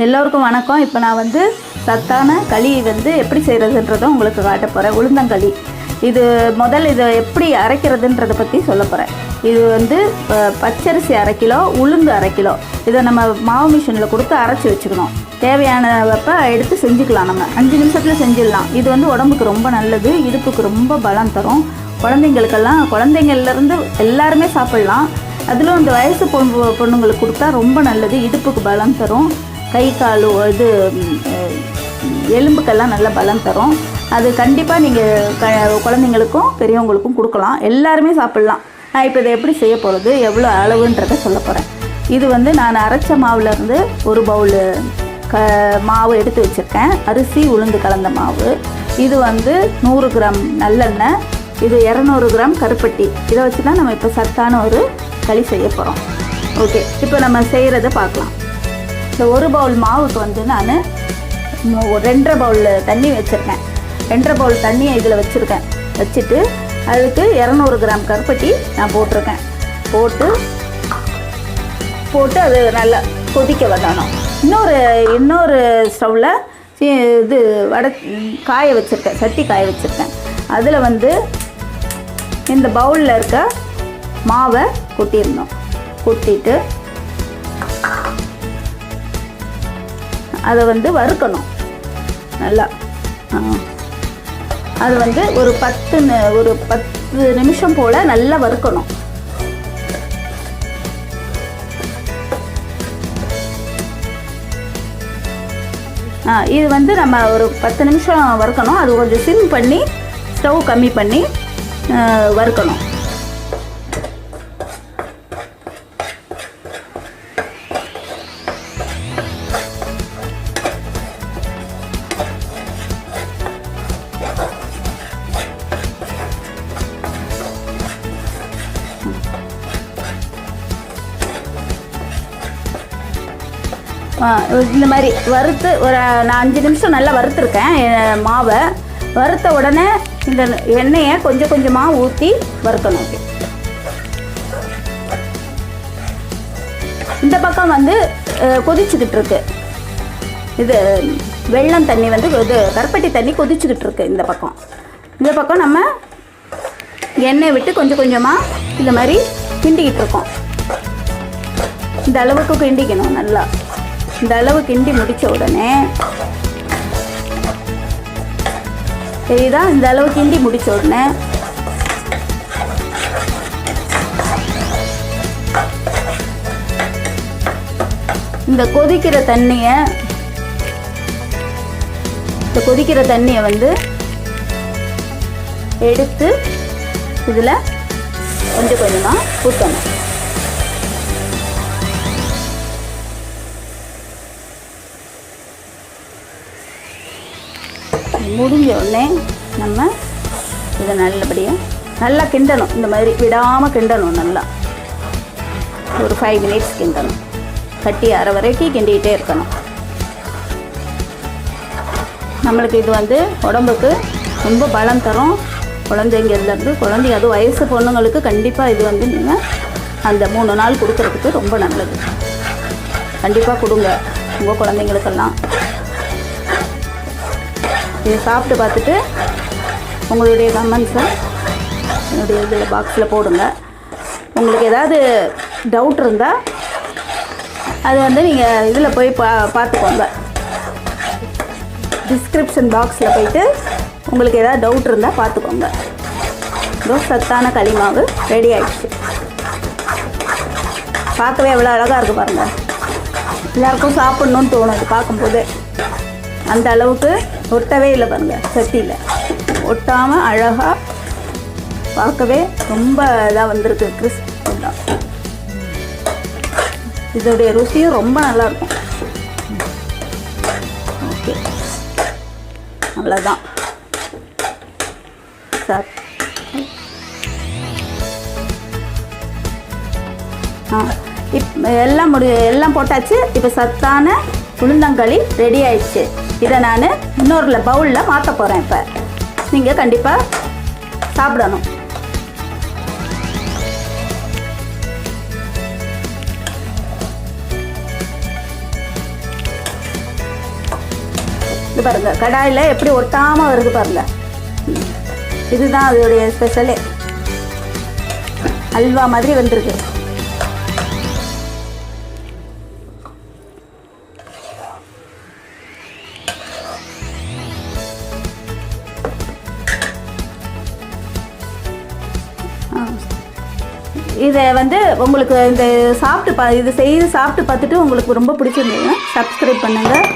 எல்லோருக்கும் வணக்கம். இப்போ நான் வந்து சத்தான களி வந்து எப்படி செய்கிறதுன்றதை உங்களுக்கு காட்ட போகிறேன். உளுந்தங்களி. இது இதை எப்படி அரைக்கிறதுன்றதை பற்றி சொல்ல போகிறேன். இது வந்து பச்சரிசி 1/2 கிலோ, உளுந்து 1/2 கிலோ. இதை நம்ம மாவு மிஷினில் கொடுத்து அரைச்சி வச்சுக்கணும். தேவையானப்போ எடுத்து செஞ்சுக்கலாம். நம்ம 5 நிமிஷத்தில் செஞ்சிடலாம். இது வந்து உடம்புக்கு ரொம்ப நல்லது, இடுப்புக்கு ரொம்ப பலம் தரும். குழந்தைங்கள்லேருந்து எல்லாருமே சாப்பிட்லாம். அதில் இந்த வயசு பொண்ணுங்களுக்கு கொடுத்தா ரொம்ப நல்லது, இடுப்புக்கு பலம் தரும். கை கால் எலும்புக்கெல்லாம் நல்ல பலம் தரும். அது கண்டிப்பாக நீங்கள் குழந்தைங்களுக்கும் பெரியவங்களுக்கும் கொடுக்கலாம், எல்லாருமே சாப்பிட்லாம். நான் இப்போ இதை எப்படி செய்ய போகிறது, எவ்வளோ அளவுன்றதை சொல்ல போகிறேன். இது வந்து நான் அரைச்ச மாவுலேருந்து 1 பவுலு மாவு எடுத்து வச்சுருக்கேன். அரிசி உளுந்து கலந்த மாவு. இது வந்து 100 கிராம் நல்லெண்ணெய். இது 200 கிராம் கருப்பட்டி. இதை வச்சு தான் நம்ம இப்போ சத்தான ஒரு களி செய்ய போகிறோம். ஓகே, இப்போ நம்ம செய்கிறத பார்க்கலாம். இந்த 1 பவுல் மாவுக்கு வந்து நான் 2.5 பவுல் தண்ணி வச்சுருக்கேன். 2.5 பவுல் தண்ணியை இதில் வச்சுட்டு அதுக்கு 200 கிராம் கருப்பட்டி நான் போட்டிருக்கேன். போட்டு அது நல்லா கொதிக்க விடணும். இன்னொரு ஸ்டவ்வில் இது காய வச்சுருக்கேன், சட்டி காய வச்சுருக்கேன். அதில் வந்து இந்த பவுலில் இருக்க மாவை கொட்டிட்டு அதை வந்து வறுக்கணும் நல்லா. அது வந்து ஒரு 10 நிமிஷம் போல் நல்லா வறுக்கணும். இது வந்து நம்ம ஒரு 10 நிமிஷம் வறுக்கணும். அது கொஞ்சம் சிம் பண்ணி ஸ்டவ் கம்மி பண்ணி வறுக்கணும். இந்த மாதிரி வறுத்து நான் 5 நிமிஷம் நல்லா வறுத்துருக்கேன் மாவை. வறுத்த உடனே இந்த எண்ணெயை கொஞ்சம் கொஞ்சமாக ஊற்றி வறுக்கணும். இந்த பக்கம் வந்து கொதிச்சுக்கிட்டு இருக்கு. இது வெல்லம் தண்ணி வந்து கருப்பட்டி தண்ணி கொதிச்சுக்கிட்டு இருக்கு. இந்த பக்கம் நம்ம எண்ணெய் விட்டு கொஞ்சம் கொஞ்சமாக இந்த மாதிரி கிண்டிக்கிட்டு இருக்கோம். இந்த அளவுக்கு கிண்டிக்கணும் நல்லா. இந்த அளவு கிண்டி முடித்த உடனே சரிதா, இந்த அளவு கிண்டி முடித்த உடனே இந்த கொதிக்கிற தண்ணியை வந்து எடுத்து இதில் கொஞ்சம் கொஞ்சமாக ஊற்றணும். முடிஞ்ச உடனே நம்ம இதை நல்லா கிண்டணும். இந்த மாதிரி விடாமல் கிண்டணும். நல்லா ஒரு 5 மினிட்ஸ் கிண்டணும். கட்டி அரை வரைக்கும் கிண்டிக்கிட்டே இருக்கணும். நம்மளுக்கு இது வந்து உடம்புக்கு ரொம்ப பலம் தரும். குழந்தைங்க அது வயசு பொண்ணுங்களுக்கு கண்டிப்பாக இது வந்து நீங்கள் அந்த 3 நாள் கொடுக்கறதுக்கு ரொம்ப நல்லது. கண்டிப்பாக கொடுங்க உங்கள் குழந்தைங்களுக்கெல்லாம். இதை சாப்பிட்டு பார்த்துட்டு உங்களுடைய கமெண்ட்ஸை என்னுடைய இதில் பாக்ஸில் போடுங்க. உங்களுக்கு ஏதாவது டவுட் இருந்தால் அது வந்து நீங்கள் இதில் போய் பார்த்துக்கோங்க. டிஸ்கிரிப்ஷன் பாக்ஸில் போயிட்டு உங்களுக்கு ஏதாவது டவுட் இருந்தால் பார்த்துக்கோங்க. சத்தான களி மாவு ரெடி ஆகிடுச்சு. பார்க்கவே எவ்வளோ அழகாக இருக்குது பாருங்கள். எல்லாருக்கும் சாப்பிட்ணுன்னு தோணும் இது பார்க்கும்போது. அந்த அளவுக்கு ஒட்டவே இல்லை பாருங்கள். சட்டியில் ஒட்டாமல் அழகாக பார்க்கவே ரொம்ப இதாக வந்திருக்கு. கிறிஸ்ப் தான். இதோடைய ருசியும் ரொம்ப நல்லாயிருக்கும். ஓகே, அவ்வளோதான் சார். எல்லாம் போட்டாச்சு. இப்போ சத்தான உளுந்தங்களி ரெடி ஆயிடுச்சு. இதை நான் இன்னொரு பவுலில் மாற்ற போகிறேன். இப்போ நீங்கள் கண்டிப்பாக சாப்பிடணும். இது பாருங்கள், கடாயில் எப்படி ஒட்டாமல் வருது பாருங்கள். இதுதான் அதோடைய ஸ்பெஷலே. அல்வா மாதிரி வந்திருக்கு. இதை வந்து உங்களுக்கு இந்த சாப்பிட்டு இது செய்து சாப்பிட்டு பார்த்துட்டு உங்களுக்கு ரொம்ப பிடிச்சிருந்ததுன்னா சப்ஸ்கிரைப் பண்ணுங்கள்.